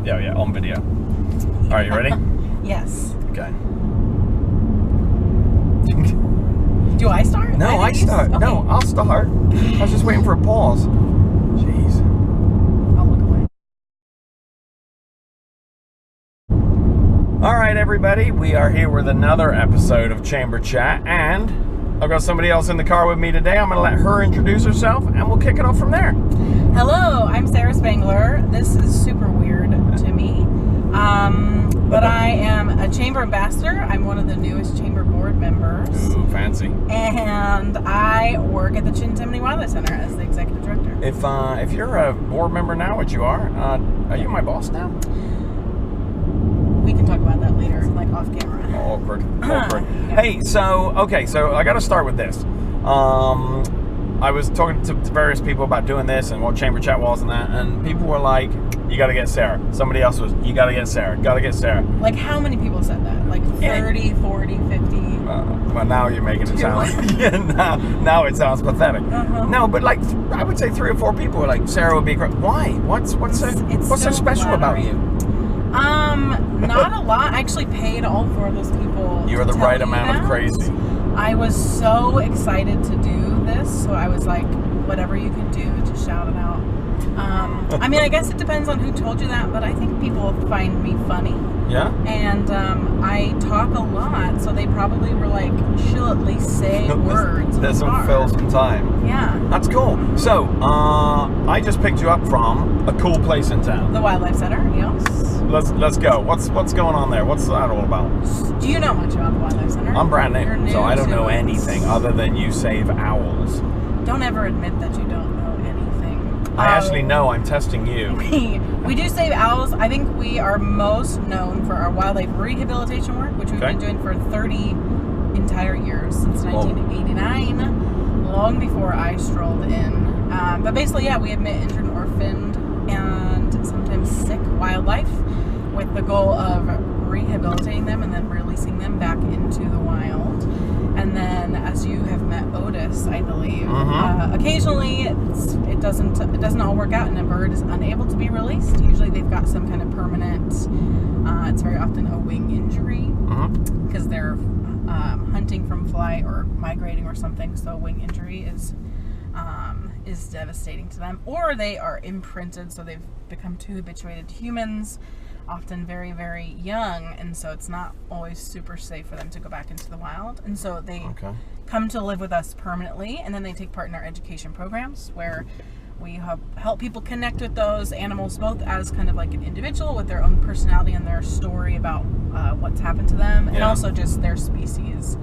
Yeah, on video. All right, you ready? Yes. Okay. Do I start? No, I start. Okay. No, I'll start. I was just waiting for a pause. Jeez. I'll look away. All right, everybody. We are here with another episode of Chamber Chat, and I've got somebody else in the car with me today. I'm going to let her introduce herself, and we'll kick it off from there. Hello, I'm Spangler. This is super weird to me, but I am a chamber ambassador. I'm one of the newest chamber board members. Ooh, fancy. And I work at the Chintamani Wildlife Center as the executive director. If you're a board member now, which you are you my boss now? We can talk about that later, like off camera. Awkward. Yeah. Hey, so I got to start with this. I was talking to various people about doing this and what Chamber Chat was and that, and people were like, you got to get Sarah. Somebody else was, you got to get Sarah. Got to get Sarah. Like, how many people said that? Like 30, 40, 50? Well, now you're making it sound now it sounds pathetic. No, but like I would say 3 or 4 people were like, Sarah would be great. Why? What's so special about you? Not a lot. I actually paid all 4 of those people. You are the right amount of crazy. I was so excited to do this, so I was like, whatever you can do to shout it out. I mean, I guess it depends on who told you that, but I think people find me funny. Yeah? And I talk a lot, so they probably were like, she'll at least say words. This will fill some time. Yeah. That's cool. So, I just picked you up from a cool place in town. The Wildlife Center, yes. Let's go. What's going on there? What's that all about? Do you know much about the Wildlife Center? I'm brand You're new, new so I don't know to it. anything other than you save owls. Don't ever admit that you don't know anything. I actually know. I'm testing you. We do save owls. I think we are most known for our wildlife rehabilitation work, which we've been doing for 30 entire years, since 1989, long before I strolled in. But basically, yeah, we admit injured and orphaned and sometimes sick wildlife with the goal of rehabilitating them and then releasing them back into the wild. And then, as you have met Otis, I believe, occasionally it doesn't all work out, and a bird is unable to be released. Usually, they've got some kind of permanent. It's very often a wing injury because they're hunting from flight or migrating or something. So, wing injury is devastating to them, or they are imprinted, so they've become too habituated to humans. Often very, very young, and so it's not always super safe for them to go back into the wild. And so they come to live with us permanently, and then they take part in our education programs where we help people connect with those animals, both as kind of like an individual with their own personality and their story about what's happened to them, and also just their species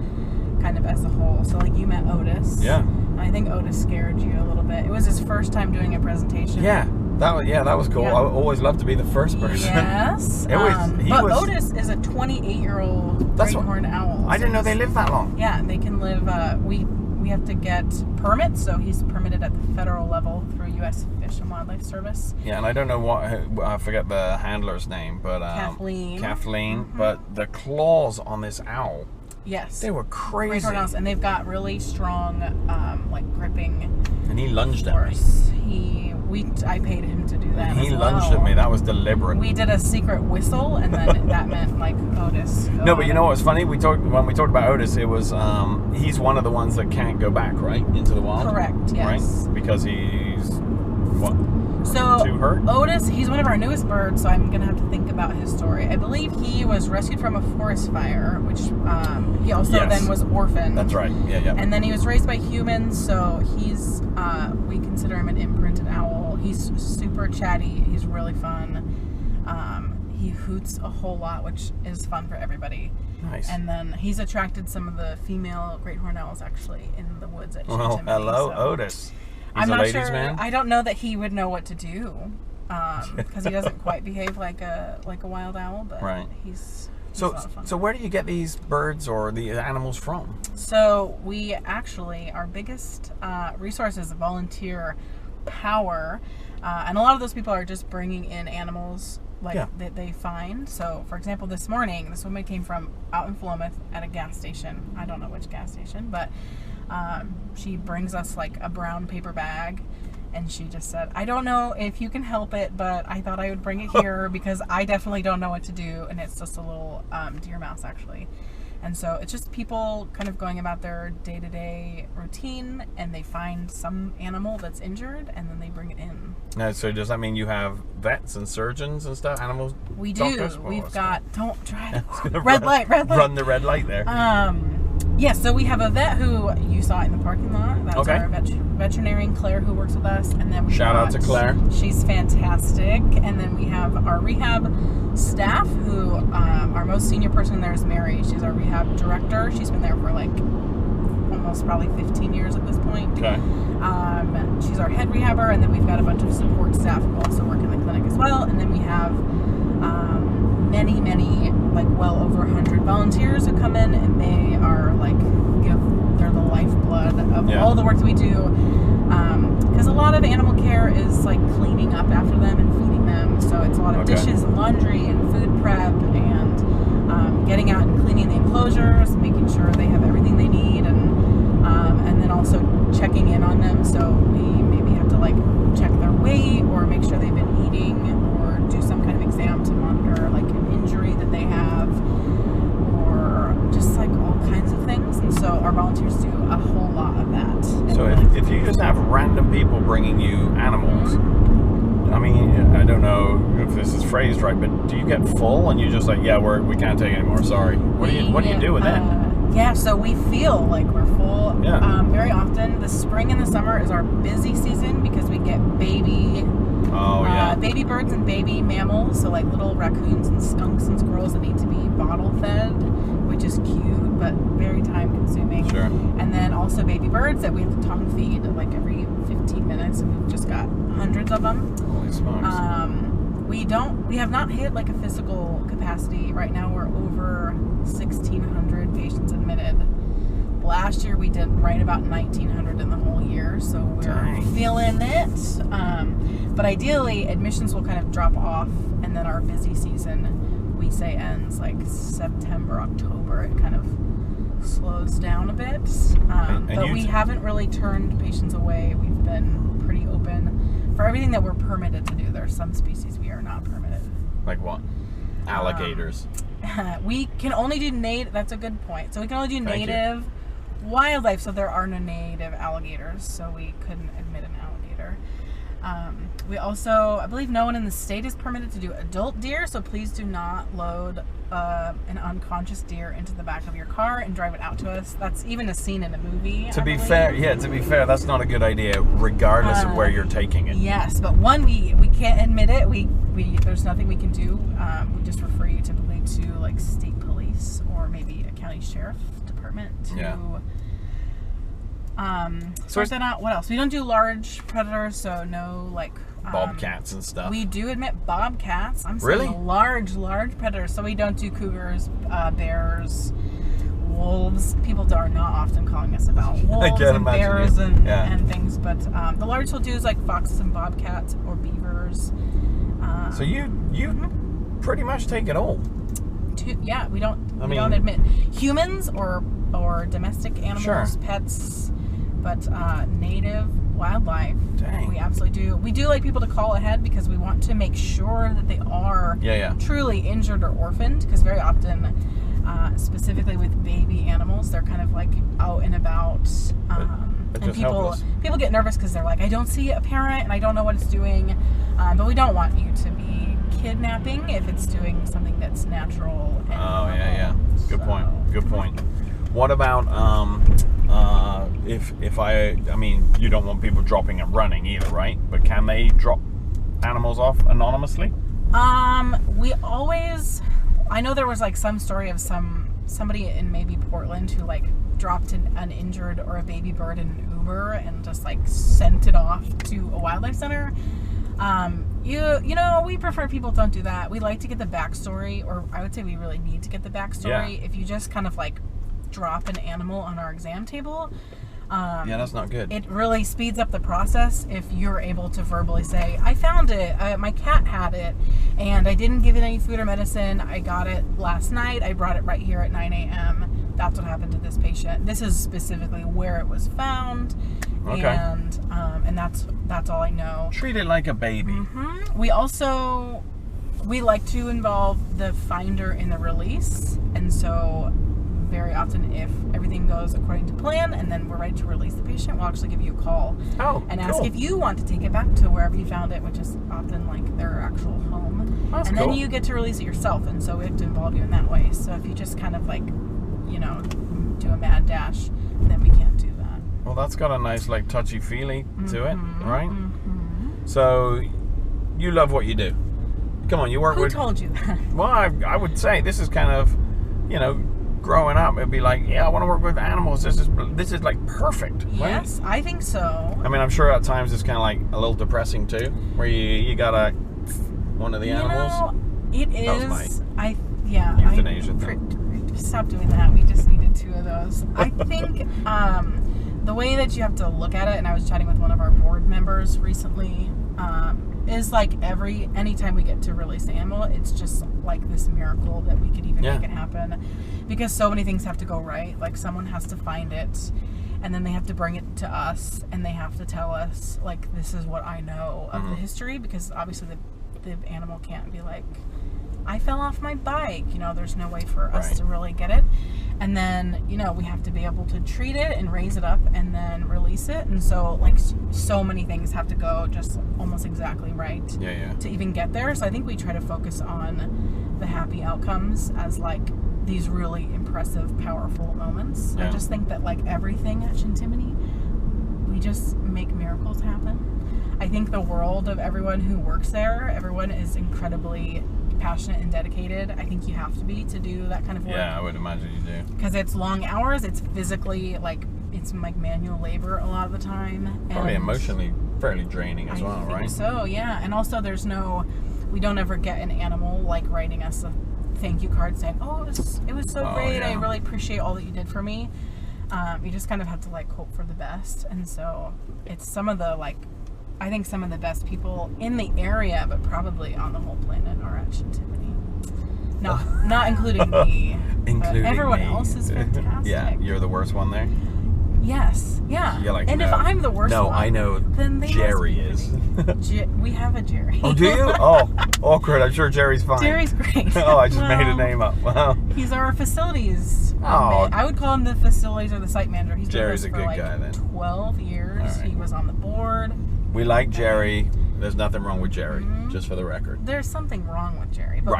kind of as a whole. So like you met Otis. Yeah. I think Otis scared you a little bit. It was his first time doing a presentation. Yeah. That was cool. Yeah. I always love to be the first person. Yes. Otis is a 28-year-old great horned owl. I didn't know they lived that long. Yeah, they can live. We have to get permits, so he's permitted at the federal level through U.S. Fish and Wildlife Service. Yeah, and I don't know I forget the handler's name, but Kathleen. But the claws on this owl. Yes. They were crazy. And they've got really strong, like gripping. And he lunged at me. I paid him to do that. He lunged at me. That was deliberate. We did a secret whistle, and then that meant like Otis. No, but you know what was funny? When we talked about Otis, it was he's one of the ones that can't go back into the wild. Correct. Yes. Right? Because he's too hurt. Otis, he's one of our newest birds, so I'm gonna have to think about his story. I believe he was rescued from a forest fire, which he also then was orphaned. That's right. Yeah. And then he was raised by humans, so he's we consider him an imprinted owl. He's super chatty. He's really fun. He hoots a whole lot, which is fun for everybody. Nice. And then he's attracted some of the female great horned owls actually in the woods at Chintamani. Well, hello, Otis. I'm not sure. Man. I don't know that he would know what to do because he doesn't quite behave like a wild owl, but he's a lot of fun. So where do you get these birds or the animals from? So we actually, our biggest resource is volunteer power, and a lot of those people are just bringing in animals that they find. So for example, this morning, this woman came from out in Philomath at a gas station. I don't know which gas station, but she brings us like a brown paper bag And she just said, I don't know if you can help it, but I thought I would bring it here because I definitely don't know what to do. And it's just a little deer mouse, actually. And so it's just people kind of going about their day-to-day routine, and they find some animal that's injured, and then they bring it in. Now, so does that mean you have vets and surgeons and stuff? Animals? We do. Doctors? We've got... Don't try to... red light. Run the red light there. Yeah, so we have a vet who you saw in the parking lot. That's okay. our veterinarian, Claire, who works with us. And then Shout out to Claire. She's fantastic. And then we have our rehab staff, who our most senior person there is Mary. She's our rehab director. She's been there for like almost probably 15 years at this point. Okay. She's our head rehabber, and then we've got a bunch of support staff who also work in the clinic as well. And then we have many, like well over 100 volunteers who come in, and they are like, they're the lifeblood of all the work that we do. Because a lot of animal care is like cleaning up after them and feeding them. So it's a lot of dishes and laundry and food prep and getting out and cleaning the enclosures, making sure they have everything they need, and then also checking in on them. So we maybe have to like check their weight or make sure they've been eating or do some kind of exam to monitor like an injury that they have, or just like all kinds of things. And so our volunteers do a whole lot of that. So if you just have random people bringing you animals, I mean, I don't know if this is phrased right, but do you get full and you just like, yeah, we can't take it anymore, sorry? What do you do with that? Yeah, so we feel like we're full. Yeah. Very often, the spring and the summer is our busy season because we get baby birds and baby mammals, so like little raccoons and skunks and squirrels that need to be bottle fed, which is cute but very time consuming. Sure. And then also baby birds that we have to tongue feed like every 15 minutes, and we've just got hundreds of them. Holy smokes. We have not hit like a physical capacity. Right now we're over 1,600 patients admitted. Last year we did right about 1,900 in the whole year, so we're feeling it. But ideally, admissions will kind of drop off, and then our busy season, we say, ends like September, October. It kind of slows down a bit. But we haven't really turned patients away. We've been pretty open for everything that we're permitted to do. There's some species we are not permitted. Like what? Alligators. We can only do native. That's a good point. So we can only do native wildlife. So there are no native alligators. So we couldn't admit an alligator. We also, I believe, no one in the state is permitted to do adult deer. So please do not load an unconscious deer into the back of your car and drive it out to us. That's even a scene in a movie. To be fair, that's not a good idea, regardless of where you're taking it. Yes, but we can't admit it. We there's nothing we can do. We just refer you typically to like state police or maybe a county sheriff department to sort that out. What else? We don't do large predators, so no like bobcats and stuff. We do admit bobcats. I'm saying really large predators. So we don't do cougars, bears, wolves. People are not often calling us about wolves and bears and things, but the large we'll do is like foxes and bobcats or beavers. So you pretty much take it all. We don't admit humans or domestic animals, pets, but native wildlife. Dang. We absolutely do. We do like people to call ahead because we want to make sure that they are truly injured or orphaned, because very often, specifically with baby animals, they're kind of like out and about. And people get nervous because they're like, I don't see a parent and I don't know what it's doing. But we don't want you to be kidnapping if it's doing something that's natural. And Good point. What about if I mean, you don't want people dropping and running either, right? But can they drop animals off anonymously? I know there was like some story of somebody in maybe Portland who like dropped an injured or a baby bird in an Uber and just like sent it off to a wildlife center. We prefer people don't do that. We like to get the backstory, or I would say we really need to get the backstory. If you just kind of like drop an animal on our exam table, that's not good. It really speeds up the process if you're able to verbally say, I found it, my cat had it, and I didn't give it any food or medicine. I got it last night. I brought it right here at 9 a.m. That's what happened to this patient. This is specifically where it was found. Okay. And that's all I know. Treat it like a baby. Mm-hmm. We like to involve the finder in the release, and so very often, if everything goes according to plan and then we're ready to release the patient, we'll actually give you a call and ask if you want to take it back to wherever you found it, which is often like their actual home. That's and cool. then you get to release it yourself, and so we have to involve you in that way. So if you just kind of like, do a mad dash, then we can't do that. Well, that's got a nice like touchy-feely to it, right? Mm-hmm. So you love what you do. Come on, you work with... Who told you that? Well, I would say this is kind of, growing up, it'd be like, I want to work with animals. This is like perfect. Yes, right? I think so. I mean, I'm sure at times it's kind of like a little depressing too, where you got one of the animals. It is. Euthanasia thing. Stop doing that. We just needed 2 of those. I think the way that you have to look at it, and I was chatting with one of our board members recently, is like anytime we get to release the animal, it's just like this miracle that we could even make it happen, because so many things have to go right. Like someone has to find it, and then they have to bring it to us, and they have to tell us like, this is what I know of the history, because obviously the animal can't be like, I fell off my bike. There's no way for us to really get it. And then, we have to be able to treat it and raise it up and then release it. And so, like, so many things have to go just almost exactly right to even get there. So I think we try to focus on the happy outcomes as, like, these really impressive, powerful moments. Yeah. I just think that, like, everything at Shintimony, we just make miracles happen. I think the world of everyone who works there, everyone is incredibly passionate and dedicated. I think you have to be to do that kind of work. Yeah, I would imagine you do. Because it's long hours. It's physically it's like manual labor a lot of the time. Probably and emotionally fairly draining as well, right? So yeah, and also we don't ever get an animal like writing us a thank you card saying, "Oh, it was so great. Yeah. I really appreciate all that you did for me." You just kind of have to like hope for the best, and so it's some of the I think some of the best people in the area, but probably on the whole planet, are at Shintimony. Not including me. Including everyone me. else is fantastic. Yeah, you're the worst one there. Yes. Yeah. And if I'm the worst one, I know then they Jerry is. We have a Jerry. Oh, do you? Oh, awkward. I'm sure Jerry's fine. Jerry's great. Oh, I just made a name up. Wow. He's our facilities. I would call him the facilities or the site manager. He's Jerry's been a with us good for guy then. 12 years. Right. He was on the board. We like Jerry. There's nothing wrong with Jerry, just for the record. There's something wrong with Jerry, but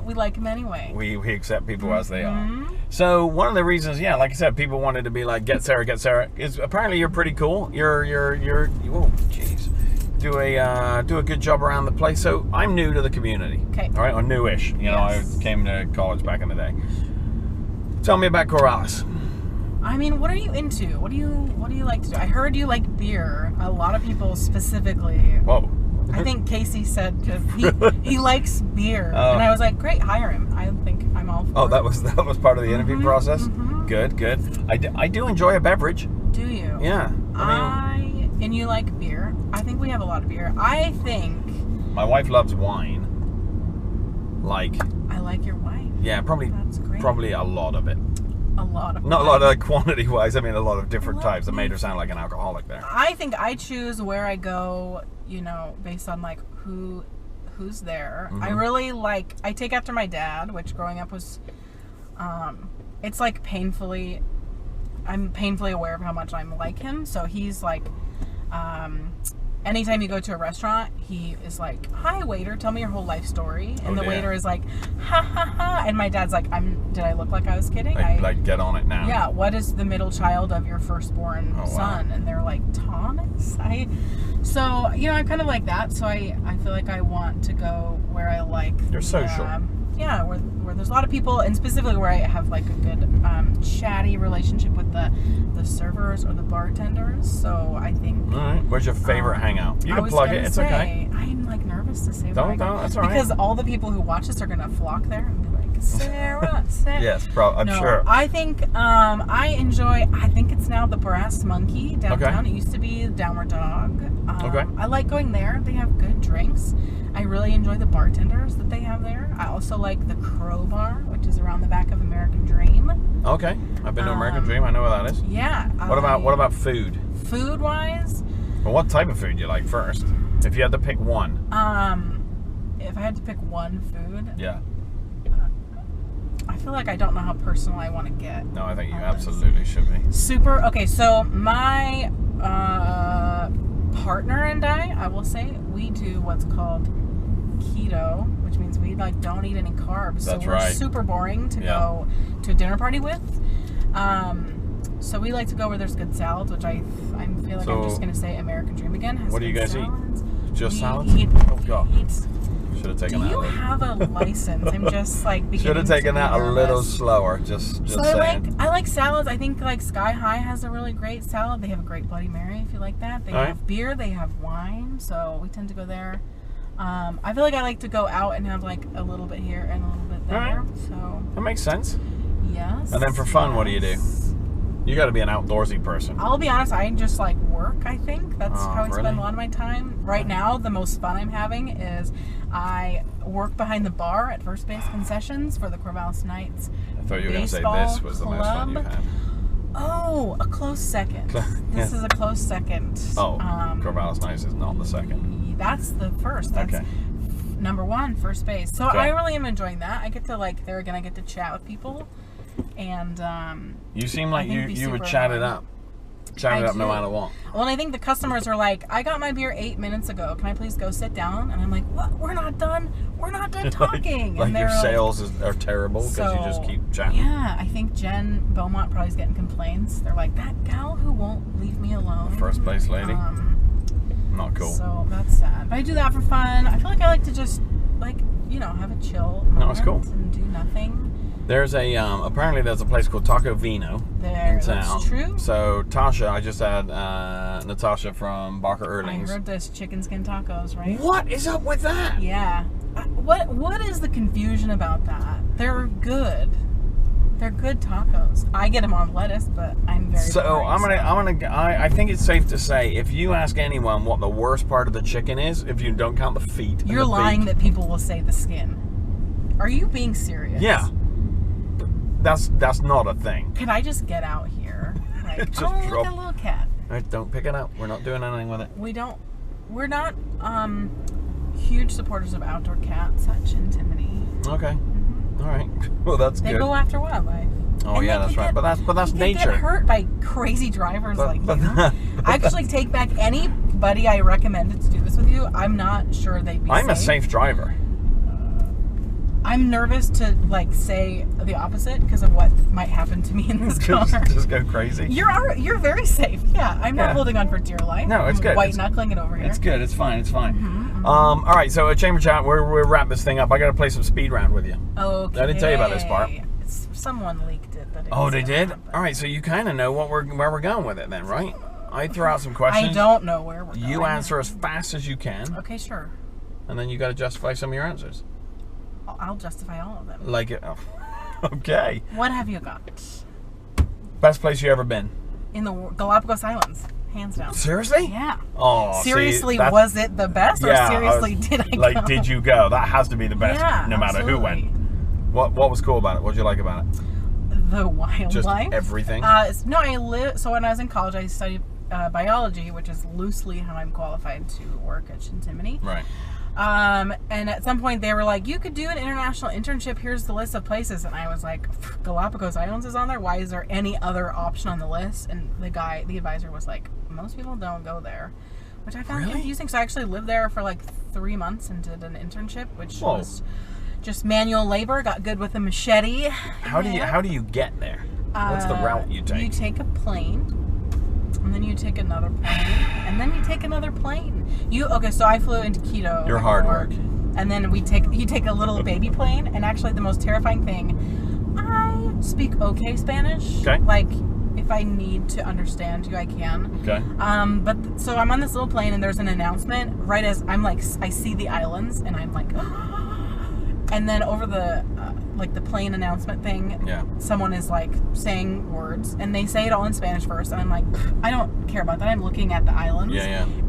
we like him anyway. We accept people as they are. So one of the reasons, like I said, people wanted to be like, get Sarah, is apparently you're pretty cool. You're oh jeez, do a good job around the place. So I'm new to the community. Okay. All right, or newish. I came to college back in the day. Tell me about Corvallis. I mean, what are you into? What do you like to do? I heard you like beer. A lot of people specifically. Whoa. I think Casey said he likes beer, and I was like, great, hire him. I think I'm all for it. Oh, that was part of the interview process. Good. I do enjoy a beverage. Do you? Yeah. And you like beer. I think we have a lot of beer. I think my wife loves wine. I like your wine. Yeah, probably. That's great. Probably a lot of it. A lot of not wine. A lot of quantity wise. I mean, a lot of different types. That made her sound like an alcoholic there. I think I choose where I go, based on like who's there. I really I take after my dad, which growing up was it's like I'm painfully aware of how much I'm like him. So he's like anytime you go to a restaurant, he is like, "Hi, waiter, tell me your whole life story." And the waiter is like, "Ha ha ha!" And my dad's like, "Did I look like I was kidding?" Like get on it now. Yeah. What is the middle child of your firstborn son? Wow. And they're like, Thomas. So I'm kind of like that. So I feel like I want to go where I like. You're social. Where there's a lot of people, and specifically where I have like a good chatty relationship with the servers or the bartenders. So I think. All right. Where's your favorite hangout? You can plug it. It's okay. I'm like nervous to say. Don't. That's all right. Because all the people who watch this are gonna flock there and be like, Sarah. Yes, I'm sure. I think I enjoy. I think it's now the Brass Monkey downtown. It used to be the Downward Dog. I like going there. They have good drinks. I really enjoy the bartenders that they have there. I also like the Crowbar, which is around the back of American Dream. Okay, I've been to American Dream. I know where that is. Yeah. What about food? Food-wise... Well, what type of food do you like first? If you had to pick one. If I had to pick one food... Yeah. I feel like I don't know how personal I want to get. No, I think you absolutely should be. Super. Okay, so my partner and I will say, we do what's called keto, which means we like don't eat any carbs. That's so we're right. super boring to go to a dinner party with. So we like to go where there's good salads, which I feel like I'm just going to say American Dream again. Has what do you guys salads. eat? Just we salads? Oh, God. Should have taken that. Do you have a license? I'm just like should have taken that a little slower. Just so saying. I like salads. I think like Sky High has a really great salad. They have a great Bloody Mary if you like that. They have beer. They have wine. So we tend to go there. I feel like I like to go out and have like a little bit here and a little bit there. So that makes sense. Yes. And then for fun, what do you do? You got to be an outdoorsy person. I'll be honest, I just like work, I think. That's how I really? spend a lot of my time. Right now, the most fun I'm having is I work behind the bar at First Base Concessions for the Corvallis Knights. I thought you were going to say this was the most fun you had. Oh, a close second. This is a close second. Oh, Corvallis Knights is not the second. That's the first. That's number one, First Base. So I really am enjoying that. I get to like, there again, I get to chat with people. And you seem like you would chat it up. Chat it up no matter what. Well, and I think the customers are like, I got my beer 8 minutes ago. Can I please go sit down? And I'm like, what? We're not done. We're not done talking. like and your sales are terrible because you just keep chatting. Yeah, I think Jen Beaumont probably is getting complaints. They're like, that gal who won't leave me alone. First Base lady. Not cool. So that's sad. But I do that for fun. I feel like I like to just like, have a chill moment. No, it's cool. And do nothing. There's a apparently there's a place called Taco Vino in town. That's true. So Tasha, I just had Natasha from Barker Erlings. I heard this chicken skin tacos, right? What is up with that? Yeah. What is the confusion about that? They're good. They're good tacos. I get them on lettuce, but I'm very. So I think it's safe to say if you ask anyone what the worst part of the chicken is, if you don't count the feet, you're lying that people will say the skin. Are you being serious? Yeah. That's not a thing. Can I just get out here? Like, just look at a little cat. Right, don't pick it up. We're not doing anything with it. We're not huge supporters of outdoor cats at Chintimity. Okay. All right. Well, that's good. They go after wildlife. Oh, and yeah, that's right. But that's nature. They get hurt by crazy drivers like you. I actually take back anybody I recommended to do this with you. I'm not sure they'd be safe. I'm a safe driver. I'm nervous to like say the opposite because of what might happen to me in this car. Just go crazy. You're very safe. Yeah, I'm not holding on for dear life. No, it's good. White knuckling it over here. It's good. It's fine. It's fine. All right. So a chamber chat. We'll wrap this thing up. I got to play some speed round with you. Okay. I didn't tell you about this part. Someone leaked it. They did. Happen. All right. So you kind of know where we're going with it then, right? I throw out some questions. I don't know where we're going. You answer as fast as you can. Okay, sure. And then you got to justify some of your answers. I'll justify all of them. Like it. Oh. Okay. What have you got? Best place you ever been? In the Galapagos Islands, hands down. Seriously? Yeah. Oh, seriously, was it the best, or seriously, did I go? Like, did you go? That has to be the best, no matter absolutely. who went. What was cool about it? What did you like about it? The wildlife. Just everything. So when I was in college, I studied biology, which is loosely how I'm qualified to work at Chintimity. Right. And at some point they were like, you could do an international internship. Here's the list of places. And I was like, Galapagos Islands is on there. Why is there any other option on the list? And the advisor was like, most people don't go there, which I found confusing. So I actually lived there for like 3 months and did an internship, which was just manual labor. Got good with a machete. How do you get there? What's the route you take? You take a plane. And then you take another plane, and then you take another plane. So I flew into Quito. You're hard work. And then you take a little baby plane, and actually the most terrifying thing, I speak okay Spanish. Okay. Like, if I need to understand you, I can. Okay. So I'm on this little plane, and there's an announcement right as I'm like, I see the islands, and I'm like, and then over the the plane announcement thing, someone is like saying words, and they say it all in Spanish first, and I'm like, I don't care about that. I'm looking at the islands.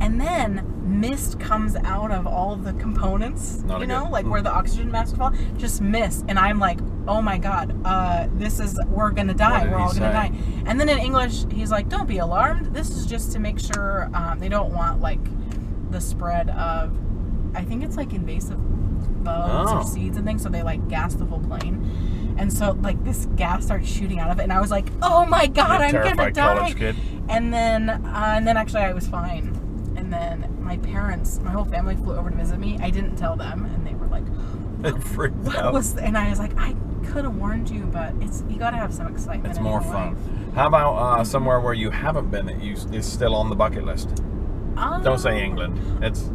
And then mist comes out of all of the components, like where the oxygen masks fall, just mist, and I'm like, oh my God, we're gonna die. We're all gonna die. And then in English, he's like, don't be alarmed. This is just to make sure they don't want like the spread of, I think it's like invasive bugs or seeds and things. So they like gas the whole plane. And so like this gas starts shooting out of it. And I was like, oh my God, I'm gonna die. College kid. And then actually I was fine. And then my whole family flew over to visit me. I didn't tell them, and they were like, freaked out. And I was like, I could have warned you, but you got to have some excitement. It's more fun. How about somewhere where you haven't been that is still on the bucket list? Don't say England. It's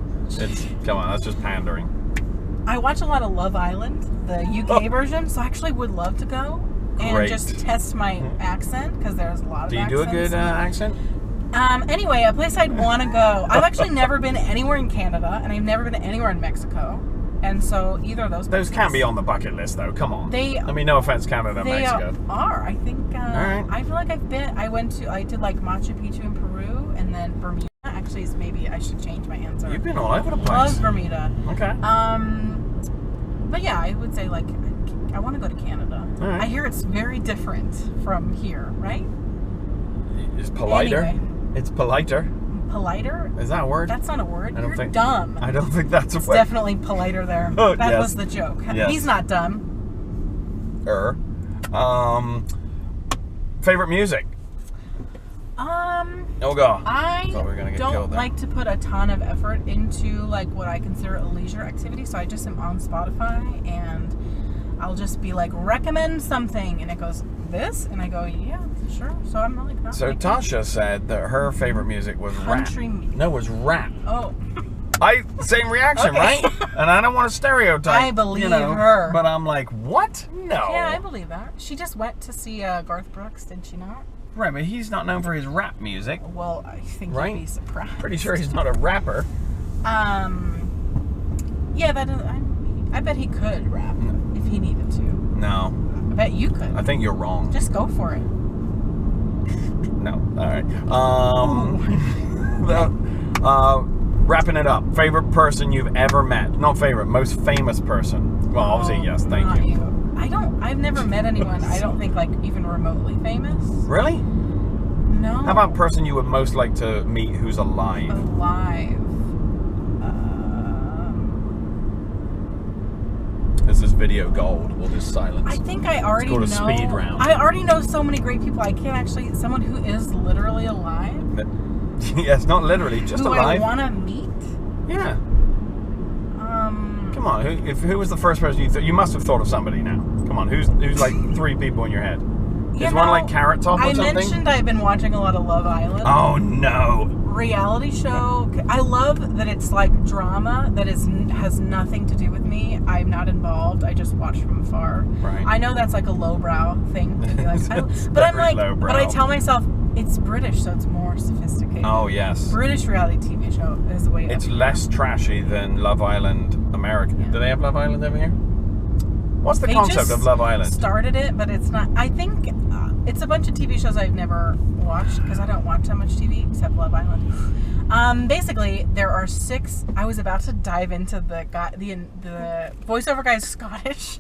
come on, that's just pandering. I watch a lot of Love Island, the UK version, so I actually would love to go and just test my accent, because there's a lot of accents. Do you do a good accent? Anyway, a place I'd want to go. I've actually never been anywhere in Canada, and I've never been anywhere in Mexico. And so either of those places, can't be on the bucket list, though. Come on. I mean, no offense, Canada and Mexico. They are. I think. All right. I feel like I did like Machu Picchu in Peru, and then Bermuda. Actually, maybe I should change my answer. You've been all over the place. Love Bermuda. Okay. But yeah, I would say like I want to go to Canada. All right. I hear it's very different from here, right? It's politer. Anyway. It's politer. Politer? Is that a word? That's not a word. You're dumb. I don't think that's a word. It's definitely politer there. That was the joke. Yes. He's not dumb. Favorite music? Oh God. I don't like to put a ton of effort into like what I consider a leisure activity, so I just am on Spotify and I'll just be like, recommend something, and it goes this, and I go, yeah, sure. So I'm really not. So Tasha said that her favorite music was country rap. music. No, it was rap. Oh. Same reaction, right? And I don't want to stereotype. I believe her. But I'm like, what? No. Yeah, I believe that. She just went to see Garth Brooks, did she not? Right, but he's not known for his rap music. Well, I think you'd be surprised. Pretty sure he's not a rapper. Yeah, I bet he could rap if he needed to. No. I bet you could. I think you're wrong. Just go for it. No. All right. Wrapping it up. Favorite person you've ever met? Not favorite, most famous person. Well, obviously, yes. Thank you. I've never met anyone, I don't think, like, even remotely famous. Really? No. How about person you would most like to meet who's alive? Alive. Is this video gold or this silence? I think I already know. It's called a speed round. I already know so many great people. I can't actually. Someone who is literally alive. Yes, not literally, just who alive. I want to meet. Yeah. Come on. Who was the first person you thought? You must have thought of somebody now. Come on. Who's like 3 people in your head? Is one like Carrot Top or something? I mentioned I've been watching a lot of Love Island. Oh no. Reality show. I love that it's like drama that has nothing to do with me. I'm not involved. I just watch from afar. Right. I know that's like a lowbrow thing to be like, but I'm like, lowbrow. But I tell myself it's British, so it's more sophisticated. Oh yes. British reality TV show is the way. It's less trashy than Love Island American. Yeah. Do they have Love Island over here? What's the concept of Love Island? Started it, but it's not. I think it's a bunch of TV shows I've never watched because I don't watch that much TV except Love Island. Basically, there are 6. I was about to dive into the voiceover guy's Scottish,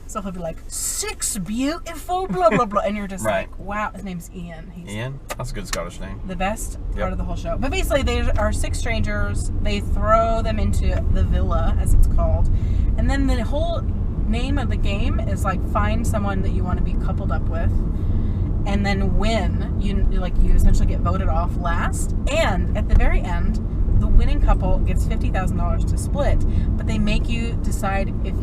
so he'll be like 6 beautiful blah blah blah, and you're just like, wow. His name's Ian. Ian? That's a good Scottish name. The best part of the whole show. But basically, they are 6 strangers. They throw them into the villa, as it's called, and then the whole name of the game is like find someone that you want to be coupled up with, and then win. You essentially get voted off last, and at the very end, the winning couple gets $50,000 to split. But they make you decide if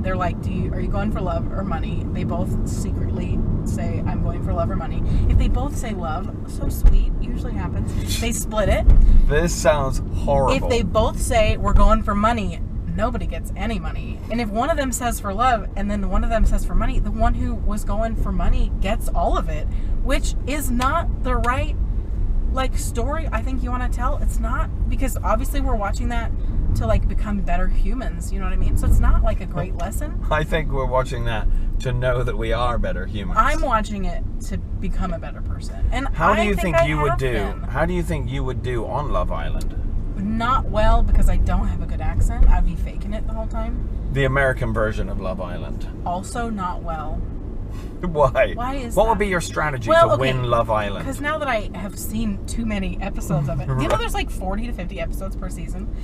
they're like, are you going for love or money? They both secretly say, I'm going for love or money. If they both say love, so sweet, usually happens, they split it. This sounds horrible. If they both say we're going for money, nobody gets any money. And if one of them says for love and then one of them says for money, the one who was going for money gets all of it, which is not the right story I think you want to tell. It's not, because obviously we're watching that to become better humans, you know what I mean? So it's not like a great lesson. I think we're watching that to know that we are better humans. I'm watching it to become a better person. And how do you think you would do on Love Island? Not well, because I don't have a good accent. I'd be faking it the whole time. The American version of Love Island. Also not well. Why? Why is What that? would be your strategy to win Love Island? Because now that I have seen too many episodes of it, you know, there's like 40 to 50 episodes per season.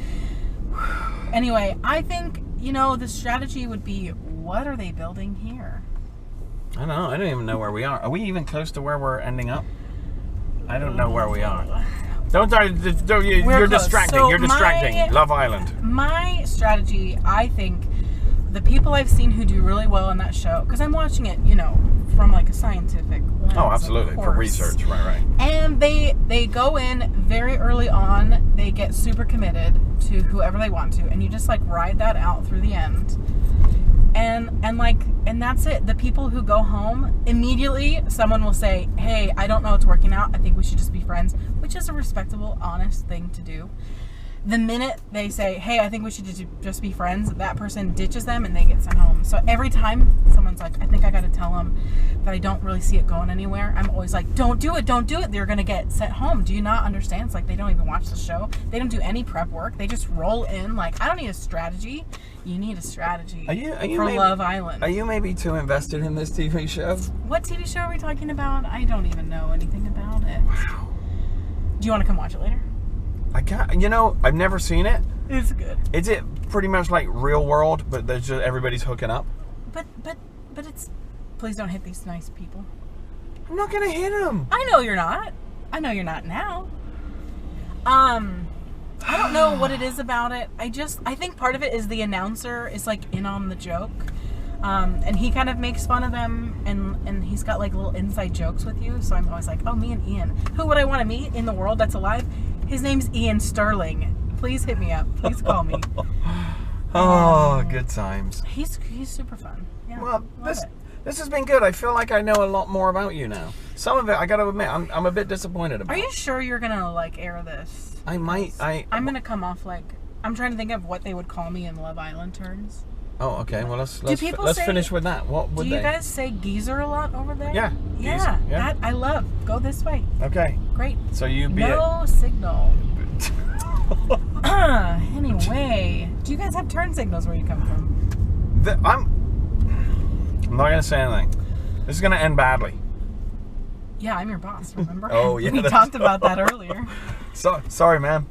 Anyway, I think, you know, the strategy would be, what are they building here? I don't know. I don't even know where we are. Are we even close to where we're ending up? I don't know where we are. You're distracting. So you're distracting. Love Island. My strategy, I think, the people I've seen who do really well on that show, because I'm watching it, you know, from like a scientific lens. Oh, absolutely. For research. Right. And they go in very early on. They get super committed to whoever they want to, and you just like ride that out through the end. And that's it. The people who go home, immediately someone will say, hey, I don't know it's working out. I think we should just be friends, which is a respectable, honest thing to do. The minute they say, hey, I think we should just be friends, that person ditches them and they get sent home. So every time someone's like, I think I got to tell them that I don't really see it going anywhere, I'm always like, don't do it. They're going to get sent home. Do you not understand? It's like they don't even watch the show. They don't do any prep work. They just roll in. Like, I don't need a strategy. You need a strategy for Love Island. Are you maybe too invested in this TV show? What TV show are we talking about? I don't even know anything about it. Wow. Do you want to come watch it later? I can't. You know, I've never seen it. It's good. Is it pretty much like Real World, but there's just everybody's hooking up? But it's. Please don't hit these nice people. I'm not gonna hit them. I know you're not. I know you're not now. I don't know what it is about it. I think part of it is the announcer is like in on the joke. And he kind of makes fun of them, and he's got like little inside jokes with you. So I'm always like, oh, me and Ian. Who would I want to meet in the world that's alive? His name's Ian Sterling. Please hit me up. Please call me. Oh, good times. He's super fun. Yeah. Well, this has been good. I feel like I know a lot more about you now. Some of it, I got to admit, I'm a bit disappointed about. Are you sure you're gonna like air this? I might. I'm gonna come off like I'm trying to think of what they would call me in Love Island terms. Oh, okay. Well, let's say, finish with that. What would they? Do you guys say geezer a lot over there? Yeah. Yeah. Geezer, yeah. That I love. Go this way. Okay. Great. So you be no signal. Anyway, do you guys have turn signals where you come from? I'm not gonna say anything. This is gonna end badly. Yeah, I'm your boss. Remember? Oh yeah. We talked about that earlier. Sorry, man.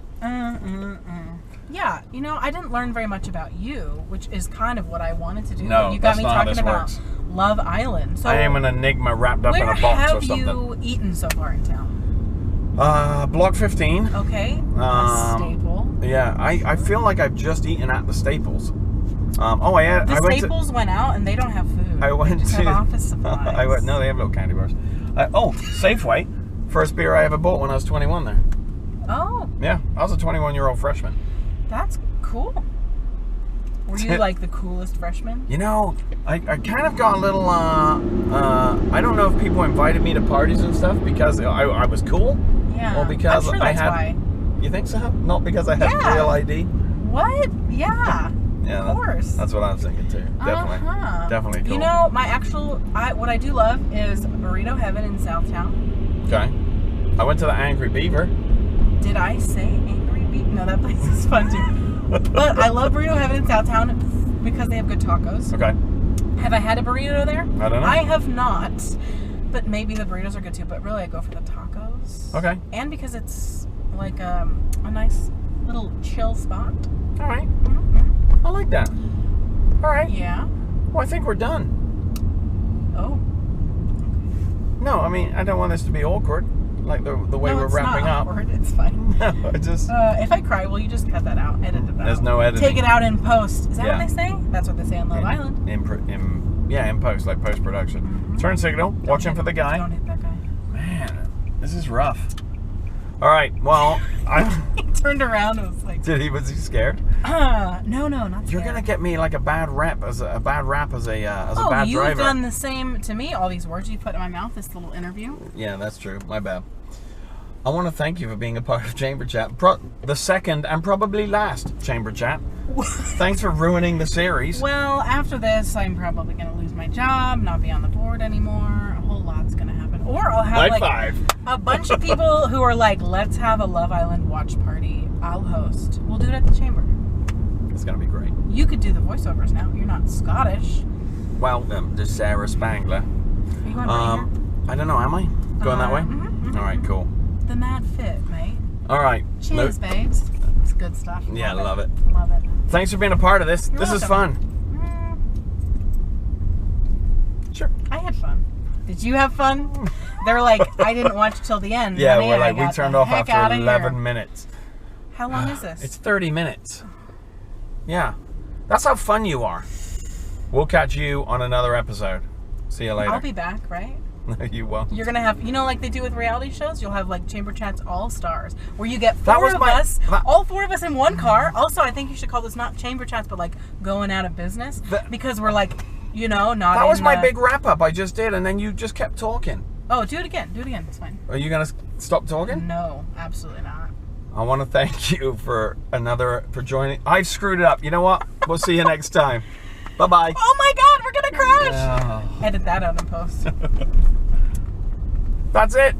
Yeah, you know, I didn't learn very much about you, which is kind of what I wanted to do. No, you got that's me not how talking this about works. Love Island. So I am an enigma wrapped up in a box or something. Where have you eaten so far in town? Block 15. Okay. A staple. Yeah, I feel like I've just eaten at the Staples. The Staples went out and they don't have food. They just have office supplies. No, they have little candy bars. Safeway. First beer I ever bought when I was 21 there. Oh. Yeah, I was a 21-year-old freshman. That's cool. Were you like the coolest freshman? You know, I kind of got a little, I don't know if people invited me to parties and stuff because I was cool. Yeah. Or because I'm sure that's why. You think so? Not because I had real ID? What? Yeah. Yeah, of course. That's what I'm thinking too. Definitely. Definitely cool. You know, what I do love is Burrito Heaven in Southtown. Okay. I went to the Angry Beaver. Did I say Angry Beaver? No, that place is fun too. But I love Burrito Heaven in Southtown because they have good tacos. Okay. Have I had a burrito there? I don't know. I have not. But maybe the burritos are good too. But really, I go for the tacos. Okay. And because it's like a nice little chill spot. All right. Mm-hmm. I like that. All right. Yeah. Well, I think we're done. Oh. No, I mean, I don't want this to be awkward. Like the way we're wrapping up. No, it's fine. No, I just... if I cry, will you just cut that out? Edit it out. There's no editing. Take it out in post. Is that what they say? That's what they say on Love Island. In post, like post-production. Mm-hmm. Turn signal. Watching for the guy. Don't hit that guy. Man, this is rough. All right, well... He turned around and was like... Was he scared? No, not scared. You're gonna get me like a bad rap as a bad driver. Oh, you've done the same to me. All these words you put in my mouth, this little interview. Yeah, that's true. My bad. I want to thank you for being a part of Chamber Chat. The second and probably last Chamber Chat. Thanks for ruining the series. Well, after this, I'm probably going to lose my job, not be on the board anymore. A whole lot's going to happen. Or I'll have a bunch of people who are like, let's have a Love Island watch party I'll host. We'll do it at the chamber. It's going to be great. You could do the voiceovers now. You're not Scottish. Welcome to Sarah Spangler. Are you going right here? I don't know, am I? Going that way? Mm-hmm. All right, cool. The mad fit, mate. All right. Cheers, babes. It's good stuff. Yeah, love it. Love it. Thanks for being a part of this. You're This is welcome. fun. Sure. I had fun. Did you have fun? They're like, I didn't watch till the end. Yeah, Honey, we're I like, we got turned the off heck after outta 11 here. minutes. How long is this? It's 30 minutes. Yeah. That's how fun you are. We'll catch you on another episode. See you later. I'll be back, right? No, you won't. You're gonna have, you know, like they do with reality shows. You'll have like Chamber Chats All Stars, where you get all four of us in one car. Also, I think you should call this not Chamber Chats, but like going out of business, because we're like, you know, not. That was my big wrap up I just did, and then you just kept talking. Oh, do it again. Do it again. It's fine. Are you gonna stop talking? No, absolutely not. I want to thank you for joining. I've screwed it up. You know what? We'll see you next time. Bye bye. Oh my God, we're gonna crash. Oh. Edit that out in post. That's it.